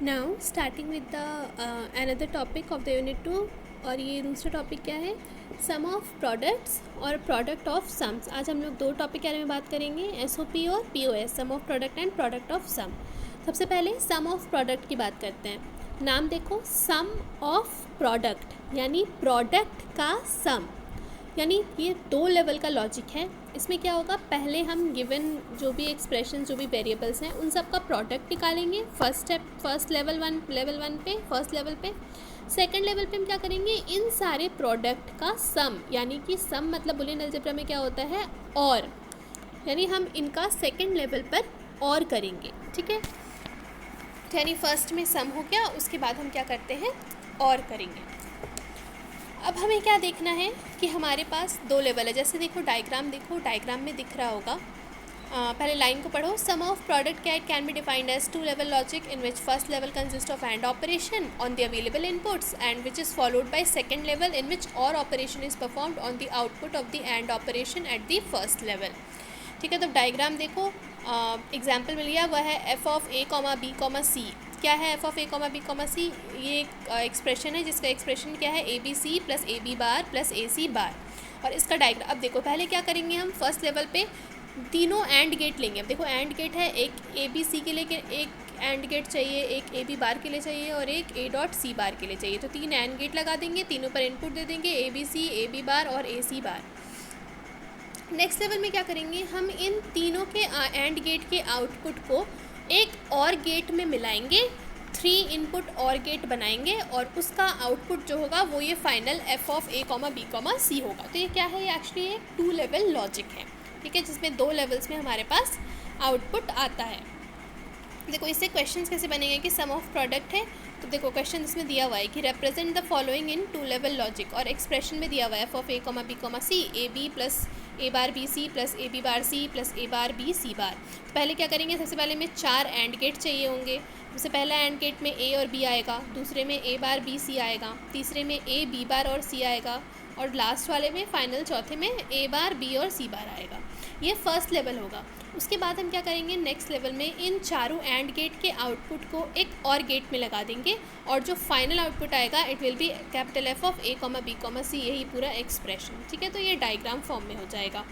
Now starting with the another topic of the unit 2। और ये दूसरा टॉपिक क्या है? सम ऑफ प्रोडक्ट्स और प्रोडक्ट ऑफ सम्स। आज हम लोग दो टॉपिक के बारे में बात करेंगे, एसओपी और POS, sum of product and product of sum. सबसे पहले सम ऑफ प्रोडक्ट की बात करते हैं। नाम देखो, सम ऑफ प्रोडक्ट यानी प्रोडक्ट का सम, यानी ये दो लेवल का लॉजिक है। इसमें क्या होगा, पहले हम गिवन जो भी एक्सप्रेशन, जो भी वेरिएबल्स हैं, उन सब का प्रोडक्ट निकालेंगे फर्स्ट लेवल वन पे, फर्स्ट लेवल पे। सेकंड लेवल पे हम क्या करेंगे, इन सारे प्रोडक्ट का सम, यानी कि सम मतलब बुलियन अलजेब्रा में क्या होता है, और, यानी हम इनका सेकंड लेवल पर और करेंगे। ठीक है, यानी फर्स्ट में सम हो गया, उसके बाद हम क्या करते हैं, और करेंगे। अब हमें क्या देखना है कि हमारे पास दो लेवल है। जैसे देखो डायग्राम, देखो डायग्राम में दिख रहा होगा, पहले लाइन को पढ़ो। Sum of product can be defined as two level logic in which first level consist of and operation on the available inputs and which is followed by second level in which or operation is performed on the output of the and operation at the first level. ठीक है, तो diagram देखो, example में लिया हुआ है F of A comma B comma C. क्या है F of A comma B comma C? ये एक एक्सप्रेशन है जिसका एक्सप्रेशन क्या है, A B C plus A B bar plus A C bar. और इसका डायग्राम अब देखो, पहले क्या करेंगे हम, फर्स्ट लेवल पे तीनों एंड गेट लेंगे। अब देखो एंड गेट है, एक ए बी सी के लिए एक एंड गेट चाहिए, एक ए बी बार के लिए चाहिए और एक ए डॉट सी बार के लिए चाहिए। तो तीन एंड गेट लगा देंगे, तीनों पर इनपुट दे देंगे, ए बी सी, ए बी बार और ए सी बार। नेक्स्ट लेवल में क्या करेंगे, हम इन तीनों के एंड गेट के आउटपुट को एक और गेट में मिलाएंगे, 3 इनपुट और गेट बनाएंगे और उसका आउटपुट जो होगा वो ये final F of A comma B comma C होगा। तो ये क्या है, ये एक्चुअली एक 2 लेवल लॉजिक है। ठीक है, जिसमें 2 लेवल्स में हमारे पास आउटपुट आता है। देखो इससे क्वेश्चंस कैसे बनेंगे कि सम ऑफ प्रोडक्ट है, तो देखो क्वेश्चन इसमें दिया हुआ है कि represent the following in 2 level logic, और एक्सप्रेशन में दिया हुआ है F of A comma B comma C, A B plus A bar B C plus A B bar C plus A bar B C bar. तो पहले क्या करेंगे, सबसे पहले में 4 एंड गेट चाहिए होंगे। सबसे पहला एंड गेट में ए और बी आएगा, दूसरे में ए बार बी सी आएगा, तीसरे में ए बी बार और सी आएगा, और लास्ट वाले में फाइनल चौथे में ए बार बी और सी बार आएगा। ये फर्स्ट लेवल होगा। उसके बाद हम क्या करेंगे, नेक्स्ट लेवल में इन चारों एंड गेट के आउटपुट को एक और गेट में लगा देंगे और जो फाइनल आउटपुट आएगा it will be capital F of A comma B comma C, यही पूरा एक्सप्रेशन। ठीक है, तो ये डायग्राम फॉर्म में हो जाएगा।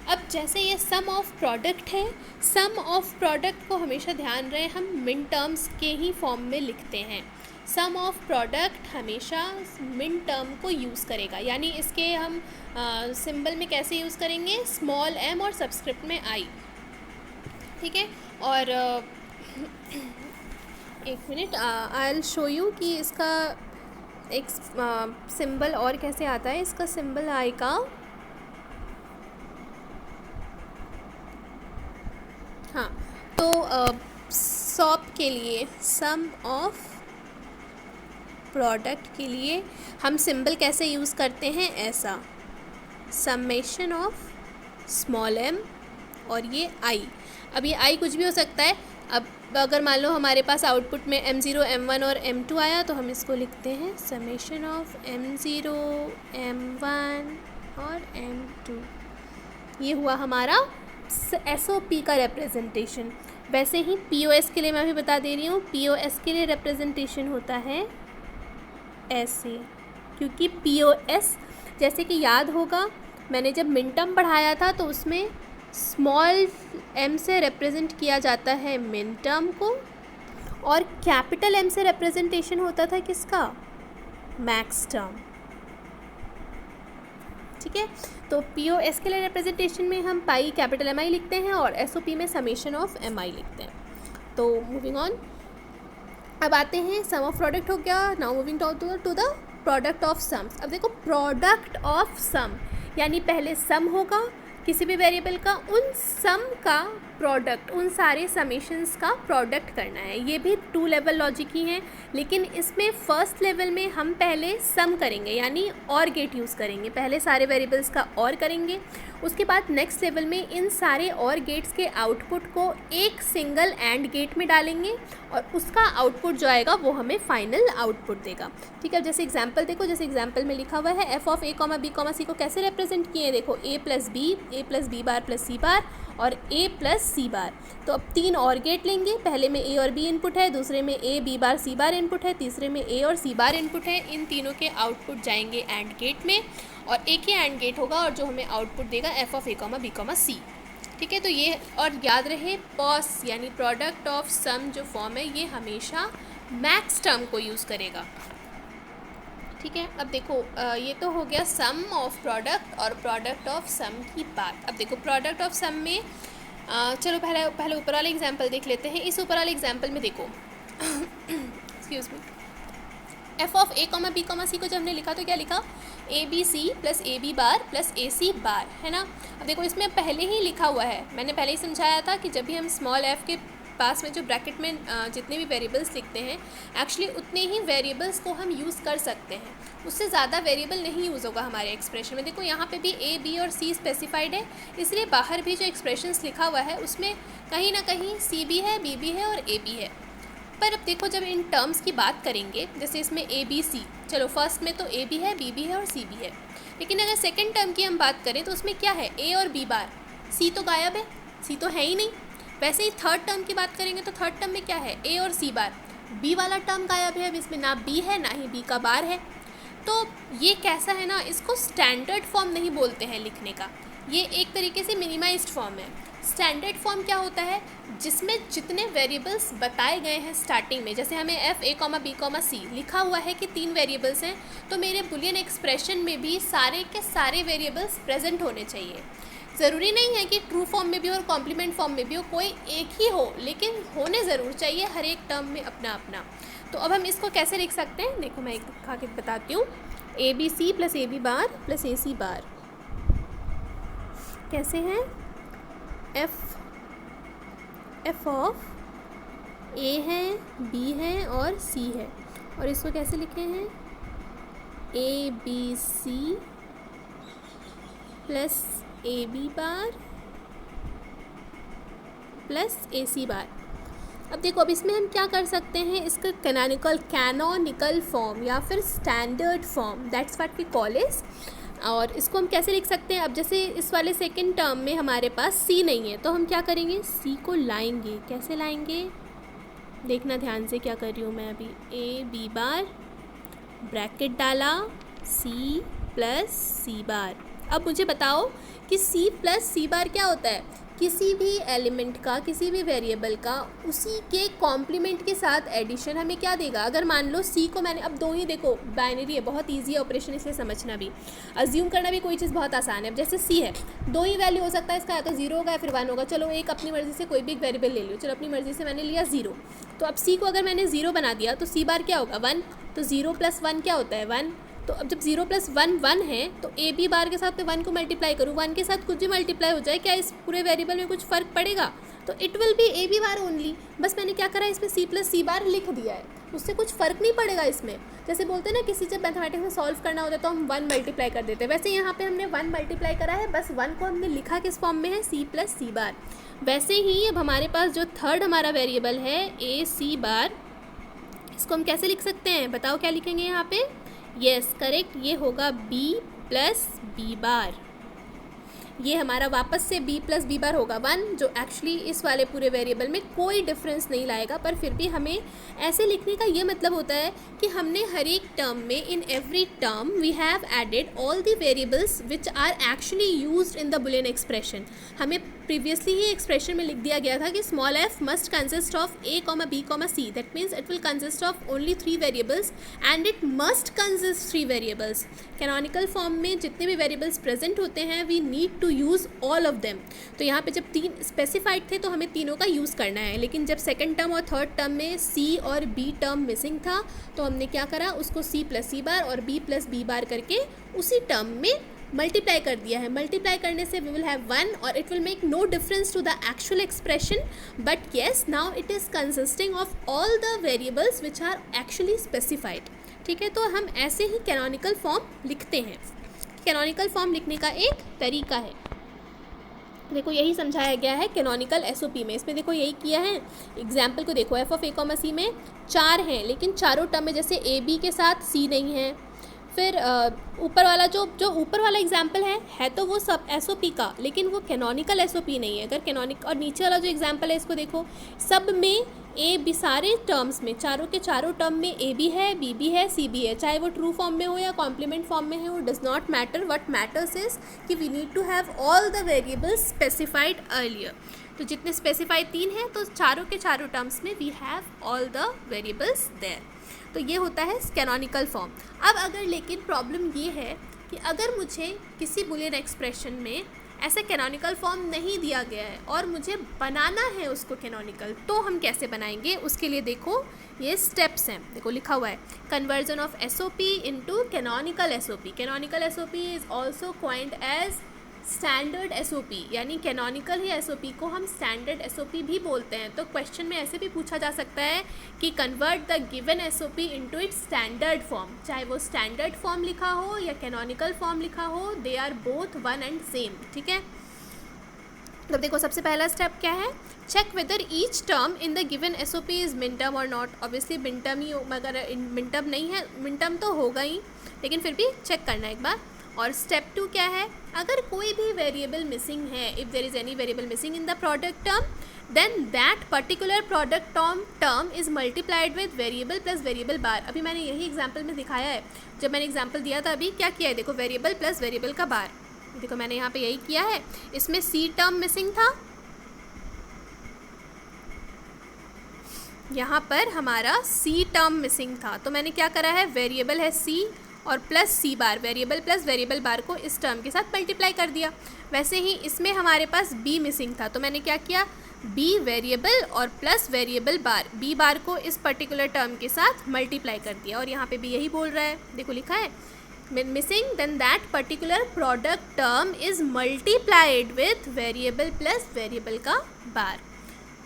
अब जैसे ये सम ऑफ प्रोडक्ट है, सम ऑफ प्रोडक्ट को हमेशा ध्यान रहे हम मिन टर्म्स के ही फॉर्म में लिखते हैं। सम ऑफ प्रोडक्ट हमेशा मिन टर्म को यूज़ करेगा, यानी इसके हम सिंबल में कैसे यूज़ करेंगे, स्मॉल एम और सबस्क्रिप्ट में आई। ठीक है, और एक minute, I will show you कि इसका एक सिंबल और कैसे आता है। इसका सिंबल आई का, हाँ, तो सॉप के लिए, सम ऑफ प्रोडक्ट के लिए हम सिंबल कैसे यूज़ करते हैं, ऐसा, समेशन ऑफ स्मॉल एम और ये आई। अब ये आई कुछ भी हो सकता है। अब अगर मान लो हमारे पास आउटपुट में M0, M1 और M2 आया, तो हम इसको लिखते हैं समेशन ऑफ M0, M1 और M2। ये हुआ हमारा SOP का रिप्रेजेंटेशन। वैसे ही POS के लिए मैं भी बता दे रही हूँ, POS के लिए रिप्रेजेंटेशन होता है ऐसे, क्योंकि POS जैसे कि याद होगा मैंने जब मिन टर्म पढ़ाया था तो उसमें स्मॉल m से रिप्रेजेंट किया जाता है मिन टर्म को, और कैपिटल M से रिप्रेजेंटेशन होता था किसका, मैक्स टर्म। ठीक है, तो POS के लिए रिप्रेजेंटेशन में हम पाई कैपिटल MI लिखते हैं और SOP में समेशन ऑफ MI लिखते हैं। तो मूविंग ऑन, अब आते हैं सम ऑफ प्रोडक्ट हो गया। Now moving to the product of sums. अब देखो प्रोडक्ट ऑफ सम, यानी पहले सम होगा किसी भी वेरिएबल का, उन सम का प्रोडक्ट, उन सारे समेशंस का प्रोडक्ट करना है। ये भी 2 लेवल लॉजिक ही हैं, लेकिन इसमें फर्स्ट लेवल में हम पहले सम करेंगे, यानी और गेट यूज़ करेंगे। पहले सारे वेरिएबल्स का और करेंगे, उसके बाद नेक्स्ट लेवल में इन सारे और गेट्स के आउटपुट को एक सिंगल एंड गेट में डालेंगे और उसका आउटपुट जो आएगा वो हमें फाइनल आउटपुट देगा। ठीक है, जैसे एग्जांपल देखो, जैसे एग्जांपल में लिखा हुआ है F of A comma B comma C को कैसे रिप्रेजेंट किए, देखो A plus B bar plus C bar और a प्लस सी बार। तो अब 3 और गेट लेंगे, पहले में a और b इनपुट है, दूसरे में a b bar c bar input है, तीसरे में a और c बार इनपुट है। इन तीनों के आउटपुट जाएंगे एंड गेट में और एक ही एंड गेट होगा और जो हमें आउटपुट देगा f of a, b, c। ठीक है, तो ये और याद रहे पॉस यानी प्रोडक्ट ऑफ सम जो फॉर्म है ये हमेशा मैक्स टर्म को यूज़ करेगा। ठीक है, अब देखो ये तो हो गया सम ऑफ प्रोडक्ट और प्रोडक्ट ऑफ सम की बात। अब देखो प्रोडक्ट ऑफ सम में चलो पहले ऊपर वाले एग्जांपल देख लेते हैं। इस ऊपर वाले एग्जांपल में देखो excuse me, f of a, b, c को जब हमने लिखा तो क्या लिखा, a b c plus a b bar plus a c बार, है ना। अब देखो इसमें पहले ही लिखा हुआ है, मैंने पहले ही समझाया था कि जब भी हम स्मॉल f के पास में जो ब्रैकेट में जितने भी वेरिएबल्स लिखते हैं एक्चुअली उतने ही वेरिएबल्स को हम यूज़ कर सकते हैं, उससे ज़्यादा वेरिएबल नहीं यूज़ होगा हमारे एक्सप्रेशन में। देखो यहाँ पे भी a, b और c स्पेसिफाइड है, इसलिए बाहर भी जो एक्सप्रेशंस लिखा हुआ है उसमें कहीं ना कहीं c भी है, b भी है और a भी है। पर अब देखो जब इन टर्म्स की बात करेंगे, जैसे इसमें a b c, चलो फर्स्ट में तो a भी है, b भी है और c भी है, लेकिन अगर सेकेंड टर्म की हम बात करें तो उसमें क्या है, a और b बार, c तो गायब है, c तो है ही नहीं। वैसे ही थर्ड टर्म की बात करेंगे तो थर्ड टर्म में क्या है, a और c बार, b वाला टर्म गायब है, अब इसमें ना b है ना ही b का बार है। तो ये कैसा है ना, इसको स्टैंडर्ड फॉर्म नहीं बोलते हैं लिखने का, ये एक तरीके से मिनिमाइज्ड फॉर्म है। स्टैंडर्ड फॉर्म क्या होता है, जिसमें जितने वेरिएबल्स बताए गए हैं स्टार्टिंग में, जैसे हमें f a, b, c लिखा हुआ है कि 3 वेरिएबल्स हैं, तो मेरे बुलियन एक्सप्रेशन में भी सारे के सारे वेरिएबल्स प्रेजेंट होने चाहिए। ज़रूरी नहीं है कि ट्रू फॉर्म में भी और कॉम्प्लीमेंट फॉर्म में भी हो, कोई एक ही हो, लेकिन होने ज़रूर चाहिए हर एक टर्म में अपना अपना। तो अब हम इसको कैसे लिख सकते हैं, देखो मैं एक दिखा के बताती हूँ। a b c plus a b bar plus a c बार कैसे हैं, f ऑफ a है, b है और c है, और इसको कैसे लिखे हैं, a b c plus a b bar plus a c बार। अब देखो अब इसमें हम क्या कर सकते हैं, इसका कैनोनिकल फॉर्म या फिर standard form, that's what we call it. और इसको हम कैसे लिख सकते हैं, अब जैसे इस वाले सेकंड टर्म में हमारे पास c नहीं है तो हम क्या करेंगे, c को लाएंगे। कैसे लाएंगे, देखना ध्यान से क्या कर रही हूँ मैं अभी, a b बार ब्रैकेट डाला c प्लस c बार। अब मुझे बताओ कि c प्लस c बार क्या होता है, किसी भी एलिमेंट का, किसी भी वेरिएबल का उसी के कॉम्प्लीमेंट के साथ एडिशन हमें क्या देगा। अगर मान लो c को मैंने, अब दो ही देखो बाइनरी है, बहुत इजी है ऑपरेशन, इसलिए समझना भी, अज्यूम करना भी कोई चीज़ बहुत आसान है। अब जैसे c है, दो ही वैल्यू हो सकता है इसका, या तो 0 होगा या फिर 1 होगा। चलो एक अपनी मर्ज़ी से कोई भी एक वेरिएबल ले लियो, चलो अपनी मर्ज़ी से मैंने लिया 0, तो अब c को अगर मैंने 0 बना दिया तो c बार क्या होगा 1, तो 0 प्लस 1 क्या होता है 1। तो अब जब 0 प्लस 1 1 है तो a b बार के साथ मैं 1 को मल्टीप्लाई करूँ, 1 के साथ कुछ भी मल्टीप्लाई हो जाए, क्या इस पूरे वेरिएबल में कुछ फ़र्क पड़ेगा, तो it will B a b bar only. बस मैंने क्या करा, इसमें c प्लस c बार लिख दिया है, उससे कुछ फ़र्क नहीं पड़ेगा इसमें। जैसे बोलते हैं ना, किसी जब मैथमेटिक्स में सॉल्व करना होता है तो हम 1 मल्टीप्लाई कर देते हैं, वैसे यहाँ पे हमने 1 मल्टीप्लाई करा है, बस 1 को हमने लिखा किस फॉर्म में है, c प्लस c बार। वैसे ही अब हमारे पास जो थर्ड हमारा वेरिएबल है a c बार, इसको हम कैसे लिख सकते हैं, बताओ क्या लिखेंगे यहाँ पे, यस करेक्ट, ये होगा b प्लस b बार। ये हमारा वापस से b प्लस b बार होगा 1, जो एक्चुअली इस वाले पूरे वेरिएबल में कोई डिफरेंस नहीं लाएगा, पर फिर भी हमें ऐसे लिखने का ये मतलब होता है कि हमने हर एक टर्म में, in every term we have added all the variables which are actually used in the Boolean expression. हमें प्रीवियसली ही एक्सप्रेशन में लिख दिया गया था कि small f must consist of a, b, c, that means it will consist of only 3 variables and it must consist 3 variables. Canonical form में जितने भी वेरिएबल्स प्रेजेंट होते हैं we need to use all of them. तो यहाँ पे जब 3 specified थे तो हमें तीनों का यूज़ करना है, लेकिन जब सेकेंड टर्म और थर्ड टर्म में c और b टर्म मिसिंग था तो हमने क्या करा, उसको c प्लस c बार और b प्लस b बार करके उसी टर्म में मल्टीप्लाई कर दिया है। मल्टीप्लाई करने से वी विल हैव 1 और it will make no difference to the actual expression, but yes now it is consisting of all the variables which are actually specified. ठीक है, तो हम ऐसे ही कैनोनिकल फॉर्म लिखते हैं। कैनोनिकल फॉर्म लिखने का एक तरीका है, देखो यही समझाया गया है कैनोनिकल एसओपी में। इसमें देखो यही किया है, एग्जाम्पल को देखो, f ऑफ a, c में 4 हैं, लेकिन चारों टर्म में जैसे a b के साथ c नहीं है, फिर ऊपर वाला जो ऊपर वाला एग्जाम्पल है तो वो सब एसओपी का, लेकिन वो कैनोनिकल एसओपी नहीं है। अगर कैनोनिक और नीचे वाला जो एग्जाम्पल है इसको देखो, सब में ए बी, सारे टर्म्स में, चारों के चारों टर्म में ए भी है, बी भी है, सी भी है, चाहे वो ट्रू फॉर्म में हो या कॉम्प्लीमेंट फॉर्म में हो, does not matter. What matters is कि we need to have all the variables specified earlier. तो जितने स्पेसिफाइड 3 हैं तो चारों के चारों टर्म्स में we have all the variables there. तो ये होता है कैनोनिकल फॉर्म। अब अगर लेकिन प्रॉब्लम ये है कि अगर मुझे किसी बुलियन एक्सप्रेशन में ऐसा कैनोनिकल फॉर्म नहीं दिया गया है और मुझे बनाना है उसको कैनोनिकल, तो हम कैसे बनाएंगे? उसके लिए देखो ये स्टेप्स हैं, देखो लिखा हुआ है conversion of SOP into canonical SOP. Canonical SOP is also coined as standard SOP, यानी कैनोनिकल ही एसओपी को हम स्टैंडर्ड एसओपी भी बोलते हैं। तो क्वेश्चन में ऐसे भी पूछा जा सकता है कि convert the given SOP into its standard form, चाहे वो स्टैंडर्ड फॉर्म लिखा हो या कैनोनिकल फॉर्म लिखा हो, they are both one and same, ठीक है। तो देखो सबसे पहला स्टेप क्या है, check whether each term in the given SOP is min term और नॉट। ऑब्वियसली मिन टर्म ही, अगर मिन टर्म नहीं है, मिन टर्म तो होगा ही, लेकिन फिर भी चेक करना एक बार। और स्टेप 2 क्या है, अगर कोई भी वेरिएबल मिसिंग है, if there is any variable missing in the product term, then that particular product term is multiplied with variable plus variable bar. अभी मैंने यही एग्जाम्पल में दिखाया है, जब मैंने एग्जाम्पल दिया था अभी क्या किया है, देखो वेरिएबल प्लस वेरिएबल का बार, देखो मैंने यहाँ पे यही किया है। इसमें सी टर्म मिसिंग था, यहाँ पर हमारा सी टर्म मिसिंग था, तो मैंने क्या करा है, वेरिएबल है सी और प्लस सी बार, वेरिएबल प्लस वेरिएबल बार को इस टर्म के साथ मल्टीप्लाई कर दिया। वैसे ही इसमें हमारे पास बी मिसिंग था, तो मैंने क्या किया, बी वेरिएबल और प्लस वेरिएबल बार, बी बार को इस पर्टिकुलर टर्म के साथ मल्टीप्लाई कर दिया। और यहाँ पे भी यही बोल रहा है, देखो लिखा है missing, then that particular product term is multiplied with variable plus variable का बार।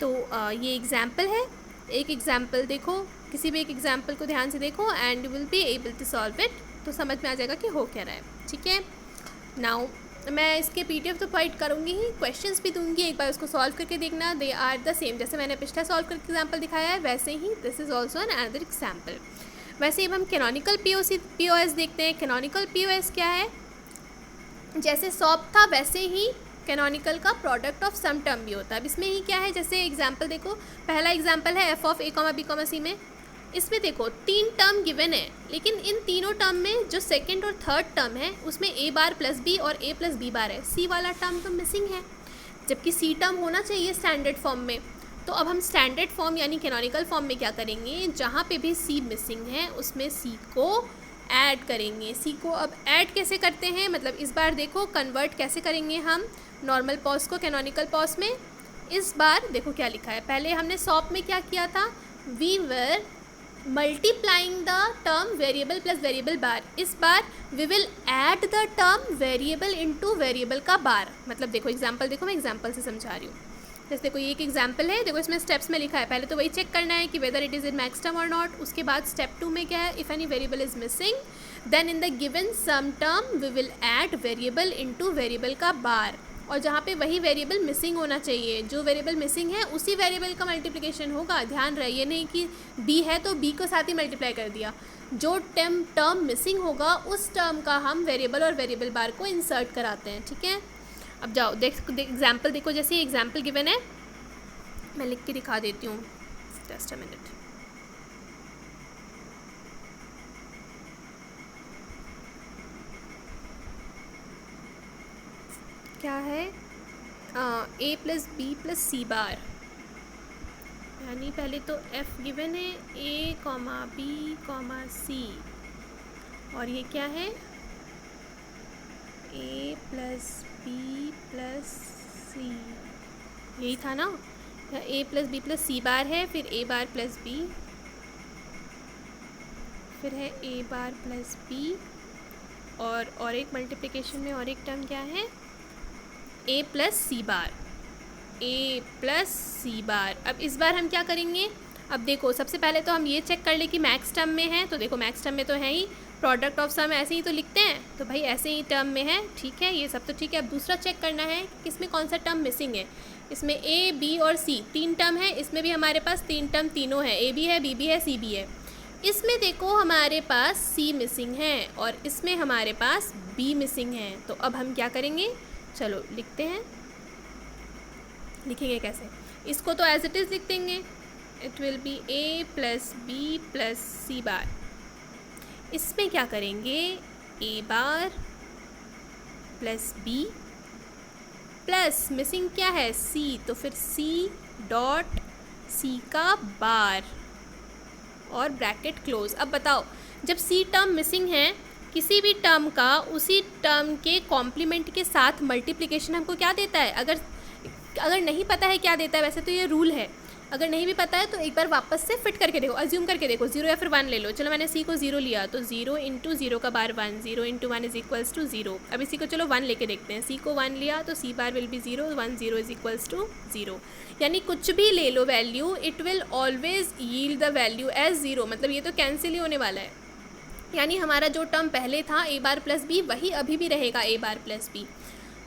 तो ये एग्जाम्पल है, एक एग्जाम्पल देखो, किसी भी एक एग्जाम्पल को ध्यान से देखो and you will be able to solve it, तो समझ में आ जाएगा कि हो क्या रहा है, ठीक है। नाउ मैं इसके पीडीएफ तो प्रोवाइड करूँगी ही, क्वेश्चंस भी दूंगी, एक बार उसको सॉल्व करके देखना, दे आर द सेम, जैसे मैंने पिछला सॉल्व करके एग्जाम्पल दिखाया है वैसे ही this is also an another example. वैसे अब हम कैनोनिकल पीओएस देखते हैं। कैनोनिकल पीओएस क्या है, जैसे सॉप था वैसे ही कैनोनिकल का प्रोडक्ट ऑफ सम टर्म भी होता है। अब इसमें ही क्या है, जैसे एग्जाम्पल देखो, पहला एग्जाम्पल है F of A comma B comma C में, इसमें देखो 3 टर्म गिवन है, लेकिन इन तीनों टर्म में जो सेकंड और थर्ड टर्म है उसमें ए बार प्लस बी और ए प्लस बी बार है, सी वाला टर्म तो मिसिंग है, जबकि सी टर्म होना चाहिए स्टैंडर्ड फॉर्म में। तो अब हम स्टैंडर्ड फॉर्म यानी कैनोनिकल फॉर्म में क्या करेंगे, जहाँ पे भी सी मिसिंग है उसमें सी को ऐड करेंगे। सी को अब ऐड कैसे करते हैं, मतलब इस बार देखो कन्वर्ट कैसे करेंगे हम नॉर्मल पॉज को कैनोनिकल पॉज में। इस बार देखो क्या लिखा है, पहले हमने सॉप में क्या किया था, we were multiplying the term variable plus variable bar, इस बार we will add the term variable into variable का बार। मतलब देखो एग्जांपल देखो, मैं एग्जांपल से समझा रही हूँ। जैसे देखो ये एक एग्जांपल है, देखो इसमें स्टेप्स में लिखा है, पहले तो वही चेक करना है कि whether it is in max term और नॉट। उसके बाद स्टेप 2 में क्या है, if any variable is missing then in the given sum term we will add variable into variable का बार। और जहाँ पे वही वेरिएबल मिसिंग होना चाहिए, जो वेरिएबल मिसिंग है उसी वेरिएबल का मल्टीप्लिकेशन होगा। ध्यान रहे, ये नहीं कि बी है तो बी को साथ ही मल्टीप्लाई कर दिया, जो टर्म मिसिंग होगा उस टर्म का हम वेरिएबल और वेरिएबल बार को इंसर्ट कराते हैं, ठीक है। अब जाओ एग्जाम्पल देखो, जैसे एग्जाम्पल गिवन है, मैं लिख के दिखा देती हूँ, जस्ट अ मिनट। क्या है, ए प्लस बी प्लस सी बार, यानी पहले तो एफ गिवन है ए कॉमा बी कॉमा सी, और ये क्या है ए प्लस बी प्लस सी, यही था ना, ए प्लस बी प्लस सी बार है, फिर ए बार प्लस बी, फिर है ए बार प्लस बी, और एक मल्टीप्लिकेशन में और एक टर्म क्या है, ए प्लस सी बार, ए प्लस सी बार। अब इस बार हम क्या करेंगे, अब देखो सबसे पहले तो हम ये चेक कर ले कि मैक्स टर्म में है, तो देखो मैक्स टर्म में तो है ही, प्रोडक्ट ऑफ सम ऐसे ही तो लिखते हैं, तो भाई ऐसे ही टर्म में है, ठीक है, ये सब तो ठीक है। अब दूसरा चेक करना है कि इसमें कौन सा टर्म मिसिंग है। इसमें ए बी और सी 3 टर्म है, इसमें भी हमारे पास 3 टर्म तीनों है, ए भी है, बी भी है, सी भी है। इसमें देखो हमारे पास सी मिसिंग है और इसमें हमारे पास बी मिसिंग है। तो अब हम क्या करेंगे, चलो लिखते हैं। लिखेंगे कैसे, इसको तो एज इट इज़ लिख देंगे, it will be A plus B plus C bar. इसमें क्या करेंगे, A bar plus B plus missing क्या है, सी, तो फिर सी डॉट सी का बार और ब्रैकेट क्लोज। अब बताओ, जब सी टर्म मिसिंग है, किसी भी टर्म का उसी टर्म के कॉम्प्लीमेंट के साथ मल्टीप्लिकेशन हमको क्या देता है, अगर नहीं पता है क्या देता है, वैसे तो ये रूल है, अगर नहीं भी पता है तो एक बार वापस से फिट करके देखो, अज्यूम करके देखो, 0 या फिर 1 ले लो। चलो मैंने सी को 0 लिया, तो 0 इंटू 0 का बार 1, 0 इंटू 1 इज इक्वल्स टू 0। अब इसी को चलो 1 लेके देखते हैं, सी को 1 लिया तो C bar will be 0, 1 0 is equals to 0। यानी कुछ भी ले लो value, it will always yield the value as 0, मतलब ये तो कैंसिल ही होने वाला है। यानी हमारा जो टर्म पहले था ए बार प्लस बी, वही अभी भी रहेगा ए बार प्लस बी।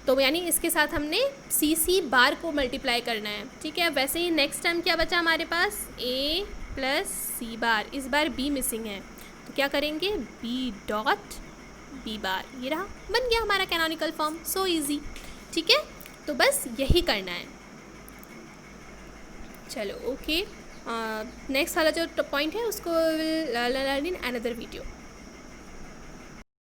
तो यानी इसके साथ हमने सी बार को मल्टीप्लाई करना है, ठीक है। वैसे ही नेक्स्ट टर्म क्या बचा हमारे पास, ए प्लस सी बार, इस बार बी मिसिंग है, तो क्या करेंगे, बी डॉट बी बार, ये रहा, बन गया हमारा कैनोनिकल फॉर्म, सो इजी, ठीक है। तो बस यही करना है। चलो ओके, नेक्स्ट वाला जो पॉइंट है उसको will learn in another video.